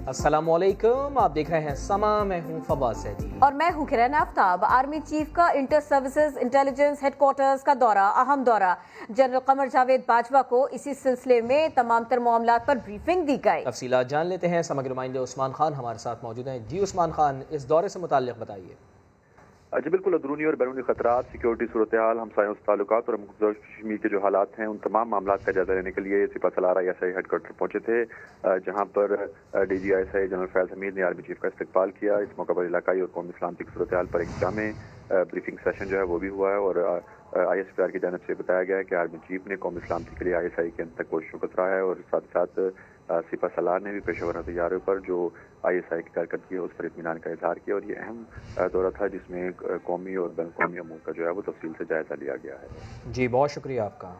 السلام علیکم، آپ دیکھ رہے ہیں سما، میں ہوں فواز زیدی اور میں ہوں کرن آفتاب۔ آرمی چیف کا انٹر سروسز انٹیلیجنس ہیڈ کوارٹرز کا دورہ، اہم دورہ۔ جنرل قمر جاوید باجوہ کو اسی سلسلے میں تمام تر معاملات پر بریفنگ دی گئی۔ تفصیلات جان لیتے ہیں، سما کے نمائندے عثمان خان ہمارے ساتھ موجود ہیں۔ جی عثمان خان، اس دورے سے متعلق بتائیے۔ جی بالکل، اندرونی اور بیرونی خطرات، سیکیورٹی صورتحال، ہمسایوں سے تعلقات اور مقبوضہ کشمیر کے جو حالات ہیں ان تمام معاملات کا جائزہ لینے کے لیے سپہ سالار ISI ہیڈ کوارٹر پہنچے تھے، جہاں پر DG ISI جنرل فیاض حمید نے آرمی چیف کا استقبال کیا۔ اس موقع پر علاقائی اور قومی سلامتی کی صورتحال پر ایک جامع بریفنگ سیشن جو ہے وہ بھی ہوا ہے، اور ISPR کی جانب سے بتایا گیا ہے کہ آرمی چیف نے قومی سلامتی کے لیے ISI کے اندر تک کوششوں کو سراہا ہے، اور ساتھ ساتھ سپہ سالار نے بھی پیشہ ورانہ تجاروں پر جو ISI کی کارکردگی ہے اس پر اطمینان کا اظہار کیا، اور یہ اہم دورہ تھا جس میں قومی اور بین الاقوامی امور کا جو ہے وہ تفصیل سے جائزہ لیا گیا ہے۔ جی بہت شکریہ آپ کا۔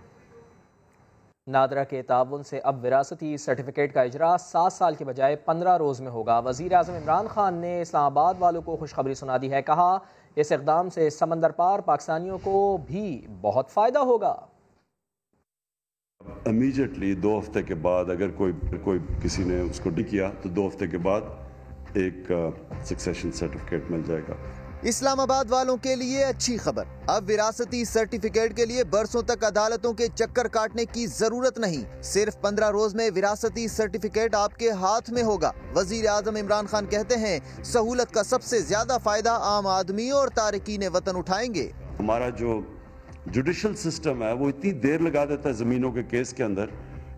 نادرا کے تعاون سے اب وراثتی سرٹیفکیٹ کا اجرا 7 سال کے بجائے 15 روز میں ہوگا۔ وزیر اعظم عمران خان نے اسلام آباد والوں کو خوشخبری سنا دی ہے، کہا اس اقدام سے سمندر پار پاکستانیوں کو بھی بہت فائدہ ہوگا۔ امیجیٹلی 2 ہفتے کے بعد اگر کوئی کسی نے اس کو کیا تو 2 ہفتے کے بعد ایک سکسیشن سرٹیفکیٹ مل جائے گا۔ اسلام آباد والوں کے لیے اچھی خبر، اب وراثتی سرٹیفکیٹ کے لیے برسوں تک عدالتوں کے چکر کاٹنے کی ضرورت نہیں، صرف 15 روز میں وراثتی سرٹیفکیٹ آپ کے ہاتھ میں ہوگا۔ وزیر اعظم عمران خان کہتے ہیں سہولت کا سب سے زیادہ فائدہ عام آدمی اور تارکین وطن اٹھائیں گے۔ ہمارا جو جوڈیشل سسٹم ہے وہ اتنی دیر لگا دیتا ہے زمینوں کے کیس کے اندر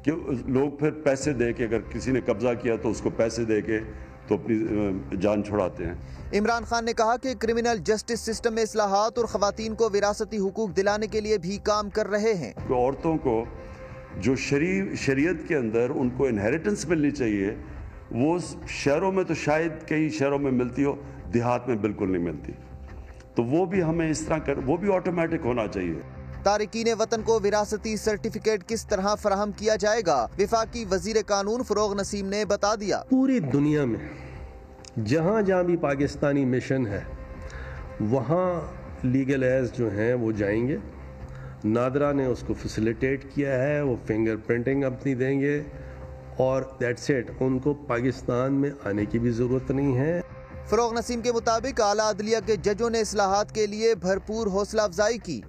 کہ لوگ پھر پیسے دے کے، اگر کسی نے قبضہ کیا تو اس کو پیسے دے کے تو اپنی جان چھڑاتے ہیں۔ عمران خان نے کہا کہ کرمنل جسٹس سسٹم میں اصلاحات اور خواتین کو وراثتی حقوق دلانے کے لیے بھی کام کر رہے ہیں۔ عورتوں کو جو شریعت کے اندر ان کو انہیریٹنس ملنی چاہیے، وہ شہروں میں تو شاید کئی شہروں میں ملتی ہو، دیہات میں بالکل نہیں ملتی، تو وہ بھی ہمیں اس طرح وہ بھی آٹومیٹک ہونا چاہیے۔ تارکین وطن کو وراثتی سرٹیفکیٹ کس طرح فراہم کیا جائے گا، وفاقی وزیر قانون فروغ نسیم نے بتا دیا۔ پوری دنیا میں جہاں جہاں بھی پاکستانی مشن ہے وہاں لیگل ایز جو ہیں وہ جائیں گے۔ نادرا نے اس کو فیسیلیٹیٹ کیا ہے، وہ فنگر پرنٹنگ اپنی دیں گے اور دیٹس اٹ، ان کو پاکستان میں آنے کی بھی ضرورت نہیں ہے۔ فروغ نسیم کے مطابق اعلیٰ عدلیہ کے ججوں نے اصلاحات کے لیے بھرپور حوصلہ افزائی کی۔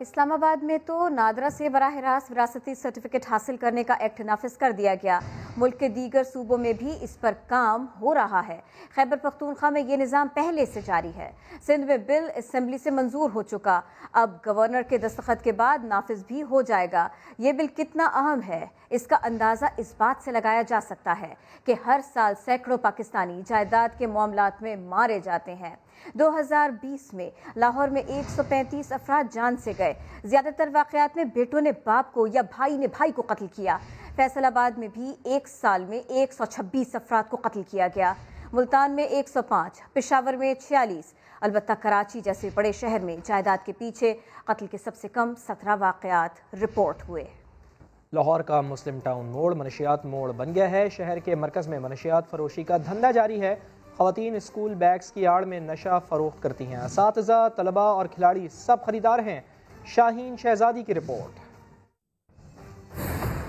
اسلام آباد میں تو نادرا سے براہ راست وراثتی سرٹیفکیٹ حاصل کرنے کا ایکٹ نافذ کر دیا گیا۔ ملک کے دیگر صوبوں میں بھی اس پر کام ہو رہا ہے۔ خیبر پختونخوا میں یہ نظام پہلے سے جاری ہے۔ سندھ میں بل اسمبلی سے منظور ہو چکا، اب گورنر کے دستخط کے بعد نافذ بھی ہو جائے گا۔ یہ بل کتنا اہم ہے اس کا اندازہ اس بات سے لگایا جا سکتا ہے کہ ہر سال سینکڑوں پاکستانی جائیداد کے معاملات میں مارے جاتے ہیں۔ 2020 میں لاہور میں 135 افراد جان سے گئے۔ زیادہ تر واقعات میں بیٹوں نے باپ کو یا بھائی نے بھائی کو قتل کیا۔ فیصل آباد میں بھی ایک سال میں 126 افراد کو قتل کیا گیا۔ ملتان میں 105، پشاور میں 46، البتہ کراچی جیسے بڑے شہر میں جائیداد کے پیچھے قتل کے سب سے کم 17 واقعات رپورٹ ہوئے۔ لاہور کا مسلم ٹاؤن موڑ منشیات موڑ بن گیا ہے۔ شہر کے مرکز میں منشیات فروشی کا دھندا جاری ہے۔ خواتین اسکول بیگز کی آڑ میں نشہ فروخت کرتی ہیں۔ اساتذہ، طلباء اور کھلاڑی سب خریدار ہیں۔ شاہین شہزادی کی رپورٹ۔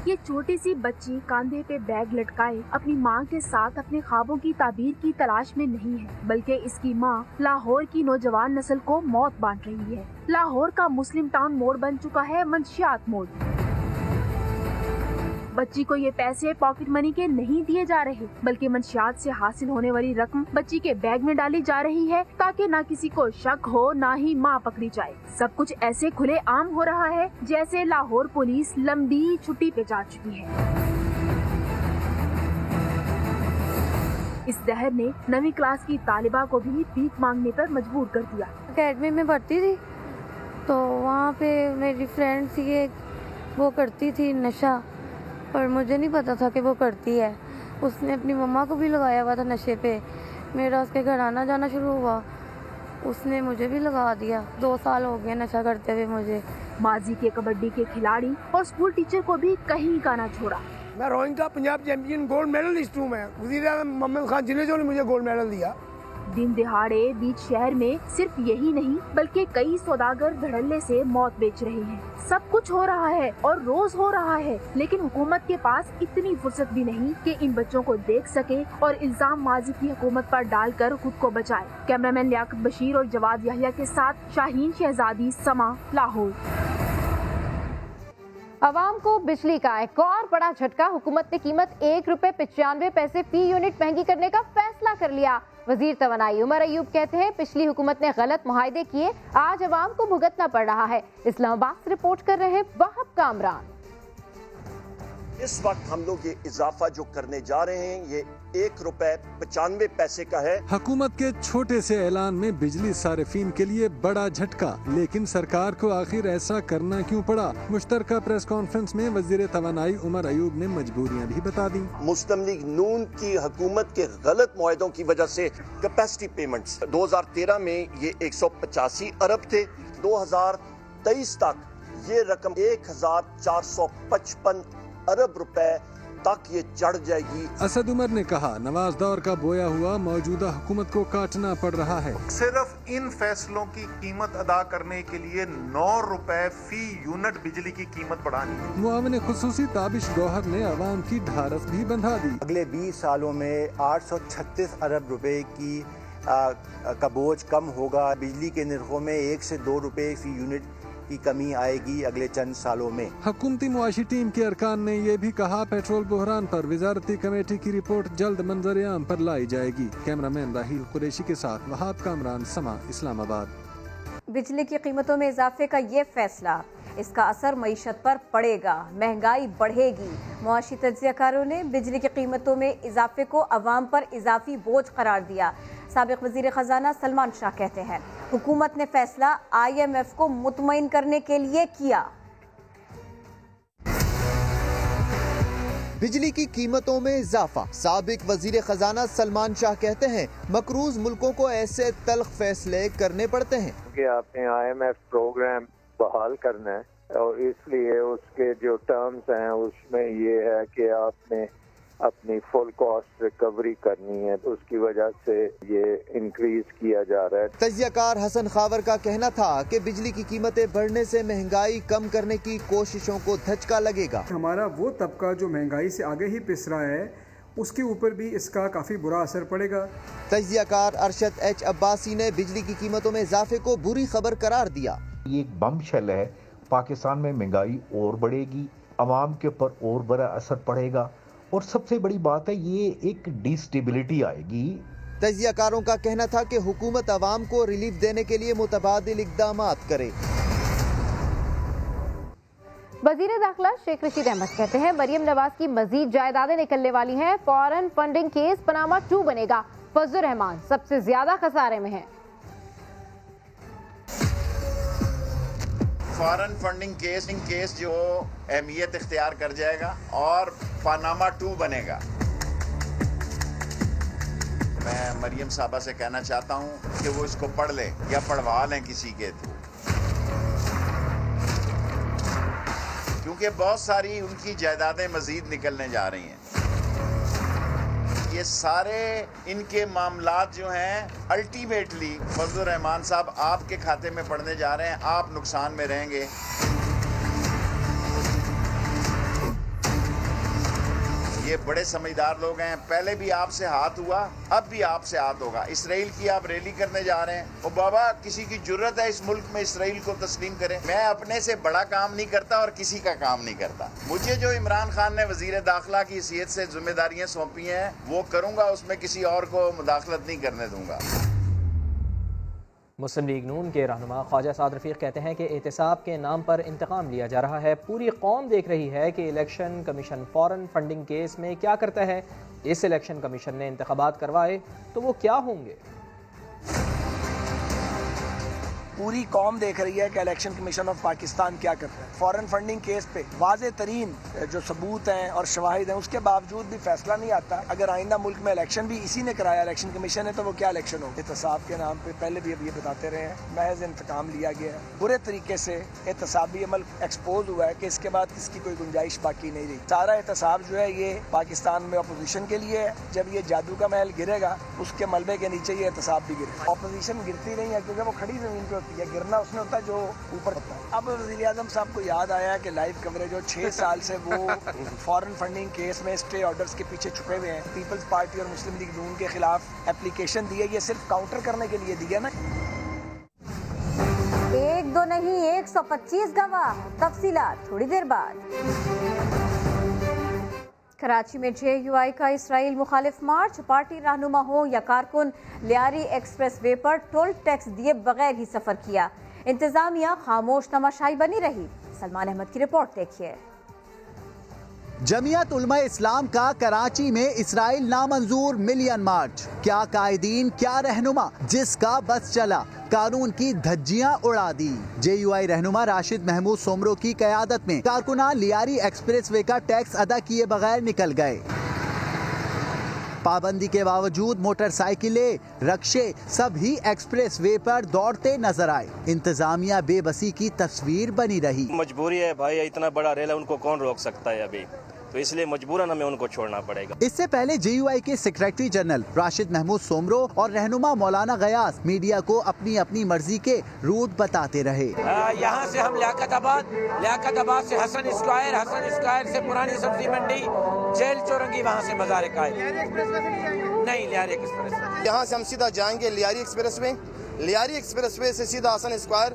یہ چھوٹی سی بچی کاندھے پہ بیگ لٹکائے اپنی ماں کے ساتھ اپنے خوابوں کی تعبیر کی تلاش میں نہیں ہے، بلکہ اس کی ماں لاہور کی نوجوان نسل کو موت بانٹ رہی ہے۔ لاہور کا مسلم ٹاؤن موڑ بن چکا ہے منشیات موڑ۔ بچی کو یہ پیسے پاکٹ منی کے نہیں دیے جا رہے، بلکہ منشیات سے حاصل ہونے والی رقم بچی کے بیگ میں ڈالی جا رہی ہے تاکہ نہ کسی کو شک ہو، نہ ہی ماں پکڑی جائے۔ سب کچھ ایسے کھلے عام ہو رہا ہے جیسے لاہور پولیس لمبی چھٹی پہ جا چکی ہے۔ اس زہر نے 9ویں کلاس کی طالبہ کو بھی بھیک مانگنے پر مجبور کر دیا۔ اکیڈمی میں پڑھتی تھی تو وہاں پہ میری فرینڈ تھی، وہ کرتی تھی نشہ، پر مجھے نہیں پتا تھا کہ وہ کرتی ہے۔ اس نے اپنی مما کو بھی لگایا ہوا تھا نشے پہ۔ میرا اس کے گھر آنا جانا شروع ہوا، اس نے مجھے بھی لگا دیا۔ 2 سال ہو گئے نشہ کرتے ہوئے مجھے۔ ماضی کے کبڈی کے کھلاڑی اور اسکول ٹیچر کو بھی کہیں کا نہ چھوڑا۔ میں روئنگ کا پنجاب چیمپئن گولڈ میڈلسٹ ہوں۔ میں وزیر اعظم محمد خان جنیجو نے مجھے گولڈ میڈل دیا दिन दहाड़े बीच शहर में सिर्फ यही नहीं बल्कि कई सौदागर धड़ल्ले से मौत बेच रहे हैं। सब कुछ हो रहा है और रोज हो रहा है, लेकिन हुकूमत के पास इतनी फुर्सत भी नहीं कि इन बच्चों को देख सके और इल्जाम माजी की हुकूमत पर डालकर खुद को बचाए। कैमरामैन लियाकत बशीर और जवाद याहिया के साथ शाहीन शहजादी, समा, लाहौर। आवाम को बिजली का एक और बड़ा झटका। हुकूमत ने कीमत ₹1.95 फी यूनिट महंगी करने का फैसला कर लिया। वजीर तवानाई उमर अयूब कहते हैं पिछली हुकूमत ने गलत मुआहदे किए, आज आवाम को भुगतना पड़ रहा है। इस्लामाबाद से रिपोर्ट कर रहे हैं वहाब कामरान। इस वक्त हम लोग ये इजाफा जो करने जा रहे हैं ये ₹1.95 का है। हुकूमत के छोटे से ऐलान में बिजली सारिफीन के लिए बड़ा झटका, लेकिन सरकार को आखिर ऐसा करना क्यों पड़ा? मुश्तरका प्रेस कॉन्फ्रेंस में वजीर तवानाई उमर अयूब ने मजबूरियां भी बता दी। मुस्लिम लीग नून की हुकूमत के गलत मुआहदों की वजह से कैपेसिटी पेमेंट्स 2013 में ये 185 अरब थे, 2023 तक ये रकम 1455 अरब रुपए तक ये चढ़ जाएगी। असद उमर ने कहा नवाज दौर का बोया हुआ मौजूदा हुकूमत को काटना पड़ रहा है। सिर्फ इन फैसलों की कीमत अदा करने के लिए ₹9 फी यूनिट बिजली की कीमत बढ़ानी है। मुआविन खुसूसी ताबिश गौहर ने अवाम की ढारस भी बंधा दी। अगले 20 सालों में 836 अरब रुपए का बोझ कम होगा। बिजली के निर्खों में ₹1 से ₹2 फी यूनिट की कमी आएगी अगले चंद सालों में। हुकूमती मुआशी टीम के अरकान ने ये भी कहा पेट्रोल बहरान पर वजारती कमेटी की रिपोर्ट जल्द मंजर आम पर लाई जाएगी। कैमरामैन राहील कुरैशी के साथ वहाब कामरान, समा, इस्लामाबाद। बिजली की कीमतों में इजाफे का ये फैसला, इसका असर मईशत पर पड़ेगा, महंगाई बढ़ेगी। मुआशी तज्जियाकारों ने बिजली की कीमतों में इजाफे को अवाम पर इजाफी बोझ करार दिया। साबिक वजीर खजाना सलमान शाह कहते हैं हुकूमत ने फैसला IMF को मुतमईन करने के लिए किया। बिजली की कीमतों में इजाफा। साबिक वजीर खजाना सलमान शाह कहते हैं मकरूज मुल्कों को ऐसे तल्ख फैसले करने पड़ते हैं कि आपने IMF प्रोग्राम बहाल करना है और इसलिए उसके जो टर्म्स हैं उसमें ये है कि आपने अपनी फुल कॉस्ट रिकवरी करनी है, तो उसकी वजह से ये इंक्रीज किया जा रहा है। तजियाकार हसन खावर का कहना था कि बिजली की कीमतें बढ़ने से महंगाई कम करने की कोशिशों को धचका लगेगा। हमारा वो तबका जो महंगाई से आगे ही पिस रहा है उसके ऊपर भी इसका काफी बुरा असर पड़ेगा। तजियाकार अरशद H अब्बासी ने बिजली की कीमतों में इजाफे को बुरी खबर करार दिया। ये एक बम शेल है, पाकिस्तान में महंगाई और बढ़ेगी, अवाम के ऊपर और बड़ा असर पड़ेगा और सबसे बड़ी बात है ये एक डिस्टेबिलिटी आएगी। तजियाकारों का कहना था कि हुकूमत अवाम को रिलीफ देने के लिए मुतबादिल इक़दामात करे। वजीर दाखिला शेख रशीद अहमद कहते हैं मरियम नवाज की मजीद जायदादें निकलने वाली हैं। फॉरेन फंडिंग केस पनामा 2 बनेगा। फजलुर रहमान सबसे ज्यादा खसारे में है। फॉरेन फंडिंग केस जो अहमियत इख्तियार कर जाएगा और पनामा 2 बनेगा। मैं मरियम साहबा से कहना चाहता हूं कि वो इसको पढ़ लें या पढ़वा लें किसी के थ्रू, क्योंकि बहुत सारी उनकी जायदादें मजीद निकलने जा रही हैं। ये सारे इनके मामलात जो हैं अल्टीमेटली फजलुर रहमान साहब आपके खाते में पड़ने जा रहे हैं, आप नुकसान में रहेंगे। ये बड़े समझदार लोग हैं, पहले भी आपसे हाथ हुआ, अब भी आपसे हाथ होगा। इसराइल की आप रैली करने जा रहे हैं, ओ बाबा किसी की जुर्रत है इस मुल्क में इसराइल को तस्लीम करें। मैं अपने से बड़ा काम नहीं करता और किसी का काम नहीं करता। मुझे जो इमरान खान ने वजीर दाखिला की हैसियत से जिम्मेदारियां सौंपी हैं वो करूंगा, उसमें किसी और को मुदाखलत नहीं करने दूंगा। मुस्लिम लीग नून के रहनुमा ख्वाजा साद रफीक कहते हैं कि एहतिसाब के नाम पर इंतकाम लिया जा रहा है। पूरी कौम देख रही है कि election commission foreign funding case में क्या करता है। इस इलेक्शन कमीशन ने इंतखाबात करवाए तो वो क्या होंगे। پوری قوم دیکھ رہی ہے کہ الیکشن کمیشن آف پاکستان کیا کرتا ہے. فارن فنڈنگ کیس پہ واضح ترین جو ثبوت ہیں اور شواہد ہیں، اس کے باوجود بھی فیصلہ نہیں آتا. اگر آئندہ ملک میں الیکشن بھی اسی نے کرایا، الیکشن کمیشن ہے، تو وہ کیا الیکشن ہو؟ احتساب کے نام پہ پہلے بھی اب یہ بتاتے رہے ہیں محض انتقام لیا گیا ہے. برے طریقے سے احتسابی عمل ایکسپوز ہوا ہے کہ اس کے بعد کس کی کوئی گنجائش باقی نہیں رہی. سارا احتساب جو ہے یہ پاکستان میں اپوزیشن کے لیے ہے. جب یہ جادو کا محل گرے گا، اس کے ملبے کے نیچے یہ احتساب بھی گرے گا. اپوزیشن گرتی نہیں ہے کیونکہ وہ کھڑی زمین پہ ہوتی ہے، گرنا اس میں ہوتا ہے جو اوپر ہوتا ہے. اب وزیر اعظم صاحب کو یاد آیا کہ لائیو کوریج جو 6 سال سے وہ فارن فنڈنگ کیس میں اسٹے آرڈرز کے پیچھے چھپے ہوئے ہیں. پیپلز پارٹی اور مسلم لیگ نون کے خلاف اپلیکیشن دی ہے، یہ صرف کاؤنٹر کرنے کے لیے دی ہے نا. 1 2 نہیں 125 گواہ. تفصیلات تھوڑی دیر بعد. کراچی میں JUI کا اسرائیل مخالف مارچ. پارٹی رہنما ہو یا کارکن، لیاری ایکسپریس وے پر ٹول ٹیکس دیے بغیر ہی سفر کیا. انتظامیہ خاموش تماشائی بنی رہی. سلمان احمد کی رپورٹ دیکھیے. جمعیت علماء اسلام کا کراچی میں اسرائیل نامنظور ملین مارچ. کیا قائدین، کیا رہنما، جس کا بس چلا قانون کی دھجیاں اڑا دی. JUI رہنما راشد محمود سومرو کی قیادت میں کارکنان لیاری ایکسپریس وے کا ٹیکس ادا کیے بغیر نکل گئے. پابندی کے باوجود موٹر سائیکلیں، رکشے سب ہی ایکسپریس وے پر دوڑتے نظر آئے. انتظامیہ بے بسی کی تصویر بنی رہی. مجبوری ہے بھائی، اتنا بڑا ریل ہے، ان کو کون روک سکتا ہے ابھی، تو اس لیے مجبوراً ہمیں ان کو چھوڑنا پڑے گا. اس سے پہلے JUI کے سیکریٹری جنرل راشد محمود سومرو اور رہنما مولانا غیاث میڈیا کو اپنی اپنی مرضی کے روٹ بتاتے رہے. یہاں سے ہم لیاقت آباد سے حسن اسکوائر سے پرانی سبزی منڈی، جیل چورنگی، وہاں سے مزار قائد. نہیں، لیاری ایکسپریس. یہاں سے ہم سیدھا جائیں گے لیاری ایکسپریس وے سے سیدھا حسن اسکوائر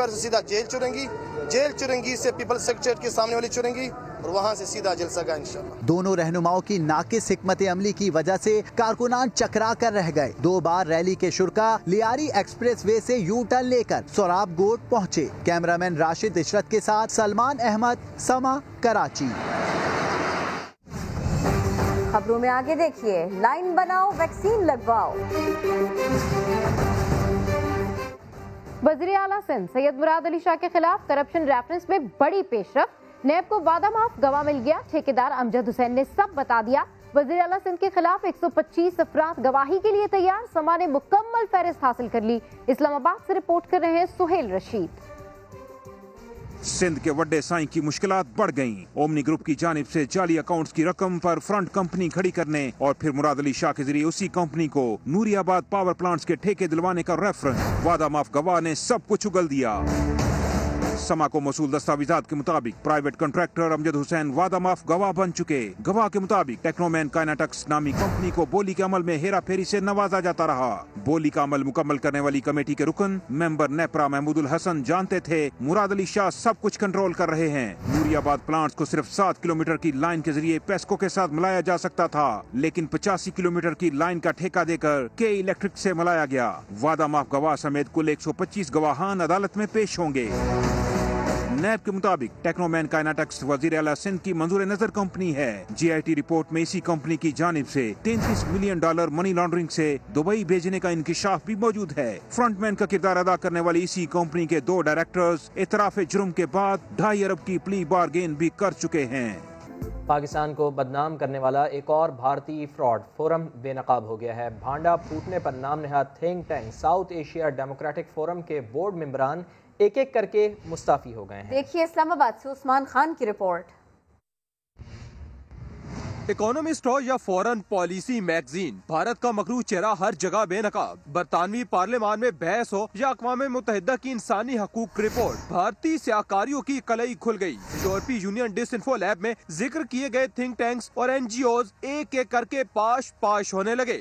سے سیدھا جیل چورنگی سے پیپلز سیکریٹریٹ کے سامنے والی چورنگی، اور وہاں سے سیدھا جلسہ گاہ انشاءاللہ. دونوں رہنماؤں کی ناقص حکمت عملی کی وجہ سے کارکنان چکرا کر رہ گئے. 2 بار ریلی کے شرکا لیاری ایکسپریس وے سے یو ٹرن لے کر سوراب گوٹ پہنچے. کیمرامین راشد عشرت کے ساتھ سلمان احمد، سما، کراچی. خبروں میں آگے دیکھیے. لائن بناؤ، ویکسین لگواؤ. وزیر اعلیٰ سندھ سید مراد علی شاہ کے خلاف کرپشن ریفرنس میں بڑی پیش رفت. نیب کو وعدہ معاف گواہ مل گیا. ٹھیکیدار امجد حسین نے سب بتا دیا. وزیر اعلیٰ سندھ کے خلاف 125 افراد گواہی کے لیے تیار. سما نے مکمل فہرست حاصل کر لی. اسلام آباد سے رپورٹ کر رہے ہیں سہیل رشید. سندھ کے وڈے سائیں کی مشکلات بڑھ گئیں. اومنی گروپ کی جانب سے جعلی اکاؤنٹس کی رقم پر فرنٹ کمپنی کھڑی کرنے اور پھر مراد علی شاہ کے ذریعے اسی کمپنی کو نوری آباد پاور پلانٹس کے ٹھیکے دلوانے کا ریفرنس. وعدہ معاف گواہ نے سب کچھ اگل دیا. سما کو موصول دستاویزات کے مطابق پرائیویٹ کنٹریکٹر امجد حسین وعدہ معاف گواہ بن چکے. گواہ کے مطابق ٹیکنومین کائناٹکس نامی کمپنی کو بولی کے عمل میں ہیرا پھیری سے نوازا جاتا رہا. بولی کا عمل مکمل کرنے والی کمیٹی کے رکن ممبر نیپرا محمود الحسن جانتے تھے مراد علی شاہ سب کچھ کنٹرول کر رہے ہیں. نوری آباد پلانٹس کو صرف 7 کلومیٹر کی لائن کے ذریعے پیسکو کے ساتھ ملایا جا سکتا تھا، لیکن 85 کلومیٹر کی لائن کا ٹھیکہ دے کر کے الیکٹرک سے ملایا گیا. وعدہ معاف گواہ سمیت کل 125 گواہان عدالت میں پیش ہوں گے. نیب کے مطابق ٹیکنومین کائناٹکس وزیر اعلیٰ سندھ کی منظور نظر کمپنی ہے. GIT رپورٹ میں اسی کمپنی کی جانب سے $33 ملین منی لانڈرنگ سے دبئی بھیجنے کا انکشاف بھی موجود ہے. فرنٹ مین کا کردار ادا کرنے والی اسی کمپنی کے 2 ڈائریکٹرز اعتراف جرم کے بعد 2.5 ارب کی پلی بارگین بھی کر چکے ہیں. پاکستان کو بدنام کرنے والا ایک اور بھارتی فراڈ فورم بے نقاب ہو گیا ہے. بھانڈا پھوٹنے پر نام نہاد think tank south Asia democratic forum کے بورڈ ممبران ایک ایک کر کے مستعفی ہو گئے ہیں. دیکھیے اسلام آباد سے عثمان خان کی رپورٹ. اکانومسٹ ہو یا فورن پالیسی میگزین، بھارت کا مکروہ چہرہ ہر جگہ بے نقاب. برطانوی پارلیمان میں بحث ہو یا اقوام متحدہ کی انسانی حقوق رپورٹ، بھارتی سیاکاریوں کی کلئی کھل گئی. یورپی یونین ڈس انفو لیب میں ذکر کیے گئے تھنک ٹینکس اور NGOز ایک ایک کر کے پاش ہونے لگے.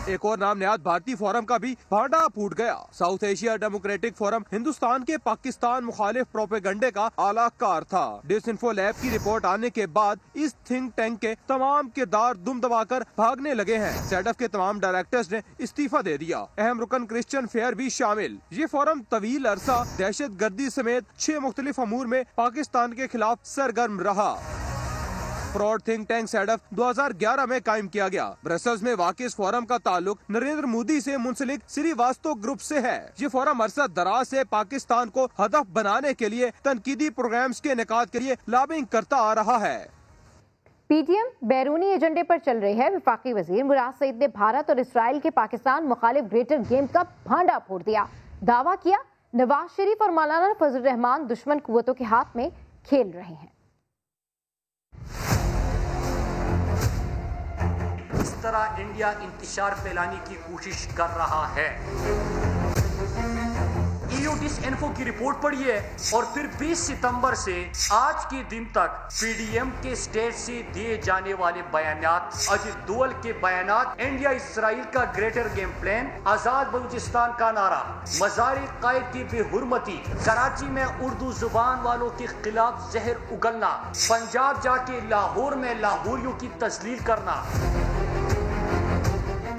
ایک اور نام نہاد بھارتی فورم کا بھی بھانڈا پھوٹ گیا. South Asia democratic forum Hindustan کے پاکستان مخالف پروپیگنڈے کا اعلیٰ کار تھا. ڈس انفو لیب کی رپورٹ آنے کے بعد اس تھنک ٹینک کے تمام کردار دم دبا کر بھاگنے لگے ہیں. سیڈف کے تمام ڈائریکٹرز نے استعفی دے دیا. اہم رکن کرسچن فیئر بھی شامل. یہ فورم طویل عرصہ دہشت گردی سمیت 6 مختلف امور میں پاکستان کے خلاف سرگرم رہا. फ्रॉड थिंक टैंक सेडफ 2011 में कायम किया गया। ब्रसेल्स में वाक़ इस फोरम का ताल्लुक नरेंद्र मोदी से मुंसलिक श्रीवास्तव ग्रुप से है। ये फोरम अरसा दराज से पाकिस्तान को हदफ बनाने के लिए तनकीदी प्रोग्राम्स के इनेकाद के लिए लॉबिंग करता आ रहा है। पीटीएम बैरूनी एजेंडे पर चल रही है। वफाकी वजीर मुराद सईद ने भारत और इसराइल के पाकिस्तान मुखालिफ ग्रेटर गेम का भांडा फोड़ दिया। दावा किया नवाज शरीफ और मौलाना फजल रहमान दुश्मन कुव्वतों के हाथ में खेल रहे हैं। इस तरह इंडिया इंतशार फैलाने की कोशिश कर रहा है। EU डिसइंफो की रिपोर्ट पढ़ी है और फिर 20 सितंबर से आज के दिन तक PDM के स्टेट से दिए जाने वाले बयानात, अजीत दोवल के बयानात, इंडिया इसराइल का ग्रेटर गेम प्लान, आजाद बलूचिस्तान का नारा, मज़ार कायद की बेहुरमती, कराची में उर्दू जुबान वालों के खिलाफ जहर उगलना, पंजाब जाके लाहौर में लाहौरियों की तस्लील करना,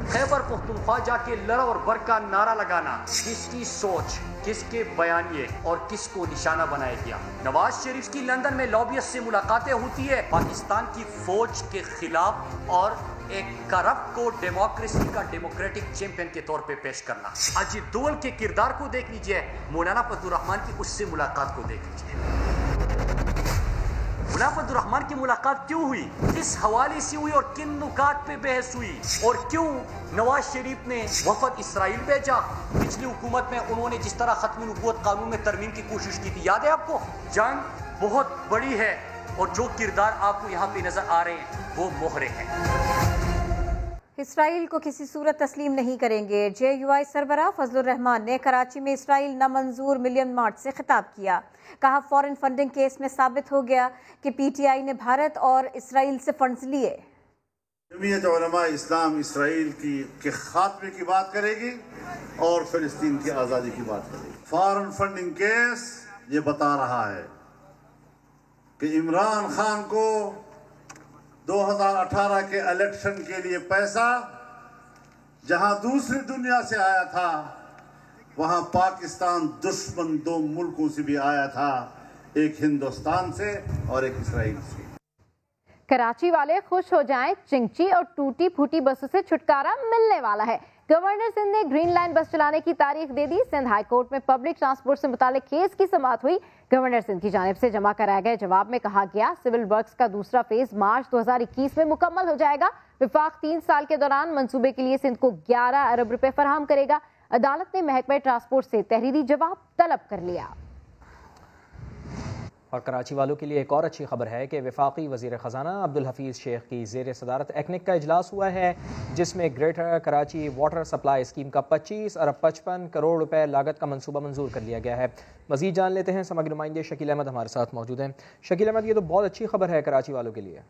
खैबर पख्तूनख्वा जाके लड़ा और बर का नारा लगाना, किसकी सोच, किसके बयानिए और किसको निशाना बनाया गया। नवाज शरीफ की लंदन में लॉबियस्ट से मुलाकातें होती है पाकिस्तान की फौज के खिलाफ और एक करप्ट को डेमोक्रेसी का डेमोक्रेटिक चैंपियन के तौर पे पेश करना। अजीत दोवल के किरदार को देख लीजिए, मौलाना फजलुर रहमान की उससे मुलाकात को देख लीजिए। मौलाना फजलुर रहमान की मुलाकात क्यों हुई, किस हवाले से हुई और किन नुकात पे बहस हुई, और क्यों नवाज शरीफ ने वफद इसराइल भेजा। पिछली हुकूमत में उन्होंने जिस तरह खत्म नबूवत कानून में तरमीम की कोशिश की थी, याद है आपको। जंग बहुत बड़ी है और जो किरदार आपको यहाँ पे नजर आ रहे हैं वो मोहरे हैं। इसराइल को किसी सूरत तस्लीम नहीं करेंगे। JUI सरबराह फजलुर रहमान ने कराची में इसराइल नामंजूर मिलियन मार्च से खिताब किया। कहा फॉरेन फंडिंग केस में साबित हो गया कि PTI ने भारत और इसराइल से फंड्स लिए। जमीयत उलमा इस्लाम इसराइल के खात्मे की बात करेगी और फिलिस्तीन की आज़ादी की बात करेगी। फॉरेन फंडिंग केस ये बता रहा है कि इमरान खान को 2018 के इलेक्शन के लिए पैसा जहां दूसरी दुनिया से आया था, वहां पाकिस्तान दुश्मन दो मुल्कों से भी आया था, एक हिंदुस्तान से और एक इसराइल से। कराची वाले खुश हो जाएं, चिंची और टूटी फूटी बसों से छुटकारा मिलने वाला है। गवर्नर सिंध ने ग्रीन लाइन बस चलाने की तारीख दे दी। सिंध हाई कोर्ट में पब्लिक ट्रांसपोर्ट से मुतालिक केस की समाअत हुई। गवर्नर सिंध की जानिब से जमा कराए गए जवाब में कहा गया सिविल वर्क्स का दूसरा फेज मार्च 2021 में मुकम्मल हो जाएगा। विफाक 3 साल के दौरान मंसूबे के लिए सिंध को 11 अरब रुपए फराहम करेगा। अदालत ने महकमा ट्रांसपोर्ट से तहरीरी जवाब तलब कर लिया। और कराची वालों के लिए एक और अच्छी खबर है कि वफाकी वज़ीर ख़जाना अब्दुल हफीज़ शेख की ज़ेर सदारत एक्निक का इजलास हुआ है, जिसमें greater Karachi water supply scheme का 25 अरब 55 करोड़ रुपए लागत का मंसूबा मंजूर कर लिया गया है। मज़ीद जान लेते हैं, समग्र नुमाइंदे शकील अहमद हमारे साथ मौजूद हैं। शकील अहमद, ये तो बहुत अच्छी खबर है कराची वालों के लिए।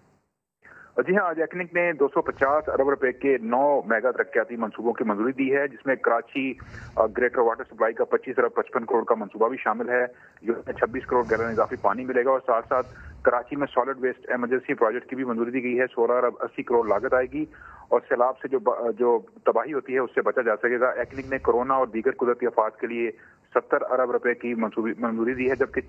जी हाँ, आज एक्निक ने 250 अरब रुपए के 9 मेगा तरक्याती मंसूबों की मंजूरी दी है, जिसमें कराची ग्रेटर वाटर सप्लाई का 25 अरब 55 करोड़ का मंसूबा भी शामिल है। जिसमें 26 करोड़ गैलन इजाफी पानी मिलेगा और साथ साथ कराची में सॉलिड वेस्ट इमरजेंसी प्रोजेक्ट की भी मंजूरी दी गई है। 16 अरब 80 करोड़ लागत आएगी और सैलाब से जो तबाही होती है उससे बचा जा सकेगा। एक्निक ने कोरोना और दीगर कुदरती आफात के लिए 70 अरब रुपए की मंजूरी दी है, जबकि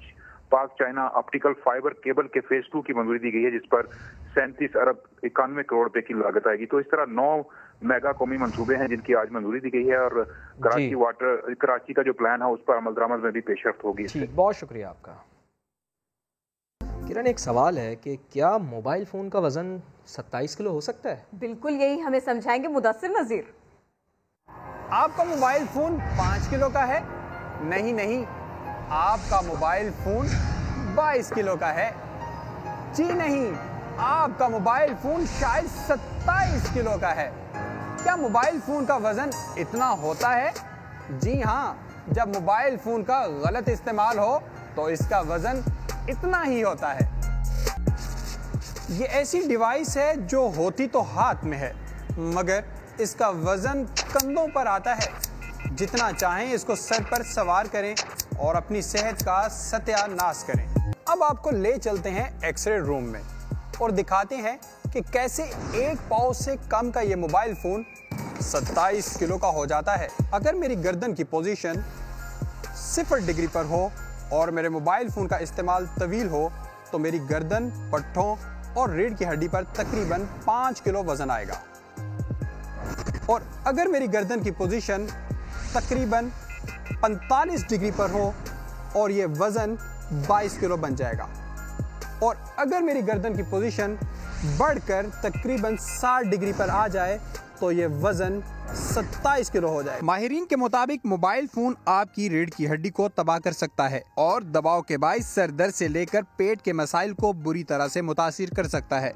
पाक चाइना ऑप्टिकल फाइबर केबल के फेज 2 की मंजूरी दी गई है, जिस पर 37 अरब 91 करोड़ रुपए की लागत आएगी। तो इस तरह 9 मेगा कौमी मंसूबे हैं जिनकी आज मंजूरी दी गई है और कराची का जो प्लान है उस पर अमल दरामद में भी पेशरफ्त होगी। बहुत शुक्रिया आपका। किरण, एक सवाल है कि क्या मोबाइल फोन का वजन 27 किलो हो सकता है? बिल्कुल, यही हमें समझाएंगे मुदस्सिर नज़ीर। आपका मोबाइल फोन 5 किलो का है? नहीं, आपका मोबाइल फोन 22 किलो का है। जी नहीं, आपका मोबाइल फोन शायद 27 किलो का है। क्या मोबाइल फोन का वजन इतना होता है? जी हाँ, जब मोबाइल फोन का गलत इस्तेमाल हो तो इसका वजन इतना ही होता है। ये ऐसी डिवाइस है जो होती तो हाथ में है, मगर इसका वजन कंधों पर आता है। जितना चाहें इसको सर पर सवार करें और अपनी सेहत का सत्यानाश करें। अब आपको ले चलते हैं एक्सरे रूम में और दिखाते हैं कि कैसे एक पाव से कम का ये मोबाइल फोन 27 किलो का हो जाता है। अगर मेरी गर्दन की पोजीशन 0 डिग्री पर हो और मेरे मोबाइल फोन का इस्तेमाल तवील हो तो मेरी गर्दन, पट्ठों और रीढ़ की हड्डी पर तकरीबन 5 किलो वजन आएगा। और अगर मेरी गर्दन की पोजीशन तकरीबन 45 डिग्री पर हो और ये वजन 22 किलो बन जाएगा। और अगर मेरी गर्दन की पोजीशन बढ़कर तकरीबन 60 डिग्री पर आ जाए तो ये वजन 27 किलो हो जाए। माहिरीन के मुताबिक मोबाइल फोन आपकी रीढ़ की हड्डी को तबाह कर सकता है और दबाव के बायस सर दर्द से लेकर पेट के मसाइल को बुरी तरह से मुतासिर कर सकता है।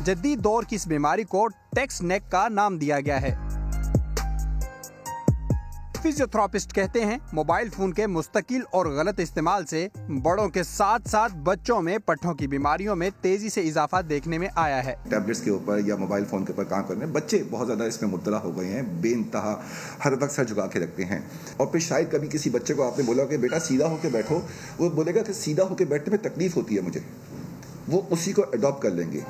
जदीद दौर की इस बीमारी को टेक्स नेक का नाम दिया गया है। फिजियोथेरेपिस्ट कहते हैं मोबाइल फोन के मुस्तकिल और गलत इस्तेमाल से बड़ों के साथ साथ बच्चों में पट्ठों की बीमारियों में तेजी से इजाफा देखने में आया है। टैबलेट्स के ऊपर या मोबाइल फोन के ऊपर काम करने बच्चे बहुत ज्यादा इसमें मुब्तला हो गए हैं, बेइंतहा हर वक्त सर झुका के रखते हैं। और फिर शायद कभी किसी बच्चे को आपने बोला कि बेटा सीधा होकर बैठो, वो बोलेगा कि सीधा होकर बैठने में तकलीफ होती है मुझे, वो उसी को अडॉप्ट कर लेंगे।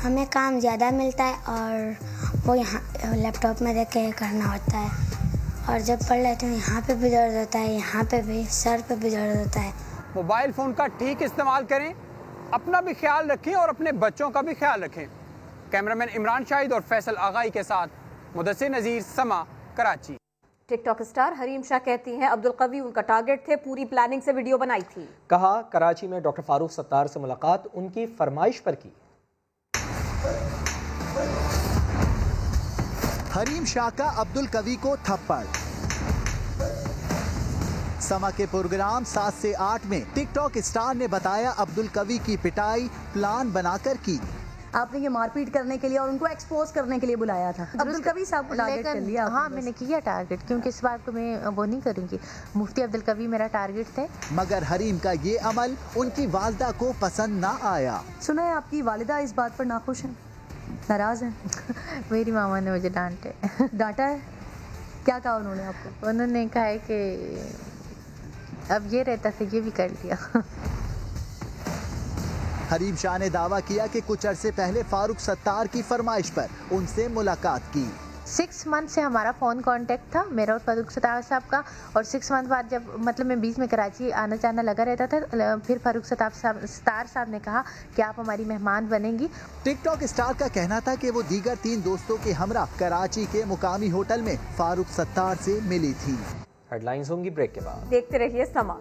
हमें काम ज़्यादा मिलता है और वो यहाँ लैपटॉप में देख के करना होता है, और जब पढ़ लेते हैं यहाँ पे भी दर्द होता है, यहाँ पे भी, सर पे भी दर्द होता है। मोबाइल फ़ोन का ठीक इस्तेमाल करें, अपना भी ख्याल रखें और अपने बच्चों का भी ख्याल रखें। कैमरामैन इमरान शाहिद और फैसल आगाई के साथ मुदस्सिर नज़ीर, समा, कराची। टिकटॉक स्टार हरीम शाह कहती हैं अब्दुल कवी उनका टारगेट थे, पूरी प्लानिंग से वीडियो बनाई थी। कहा कराची में डॉक्टर फारूक सत्तार से मुलाकात उनकी फरमाइश पर की। हरीम शाह का अब्दुल कवी को थप्पड़। समा के प्रोग्राम 7 से 8 में टिकटॉक स्टार ने बताया अब्दुल कवी की पिटाई प्लान बनाकर की। आपने ये मारपीट करने के लिए और उनको एक्सपोज करने के लिए बुलाया था। अब्दुल कवी साहब को टारगेट कर लिया। हाँ, मैंने किया टारगेट, क्योंकि इस बार को मैं वो नहीं करूँगी। मुफ्ती अब्दुल कवी मेरा टारगेट थे। मगर हरीम का ये अमल उनकी वालिदा को पसंद न आया। सुना है आपकी वालिदा इस बात पर नाखुश है, नाराज है। मेरी मामा ने मुझे डांटा है। क्या कहा उन्होंने आपको? उन्होंने कहा है कि अब ये रहता था ये भी कर लिया। हरीम शाह ने दावा किया कि कुछ अरसे पहले फारूक सत्तार की फरमाइश पर उनसे मुलाकात की। 6 मंथ से हमारा फ़ोन कांटेक्ट था मेरा और फारूक सत्तार साहब का, और 6 मंथ बाद जब मतलब मैं बीच में कराची आना जाना लगा रहता था, फिर फारूक सत्तार साहब ने कहा कि आप हमारी मेहमान बनेंगी। टिकटॉक स्टार का कहना था कि वो दीगर 3 दोस्तों के हमरा कराची के मुकामी होटल में फारूक सत्तार से मिली थी। हेडलाइंस होंगी ब्रेक के बाद। देखते रहिए समा।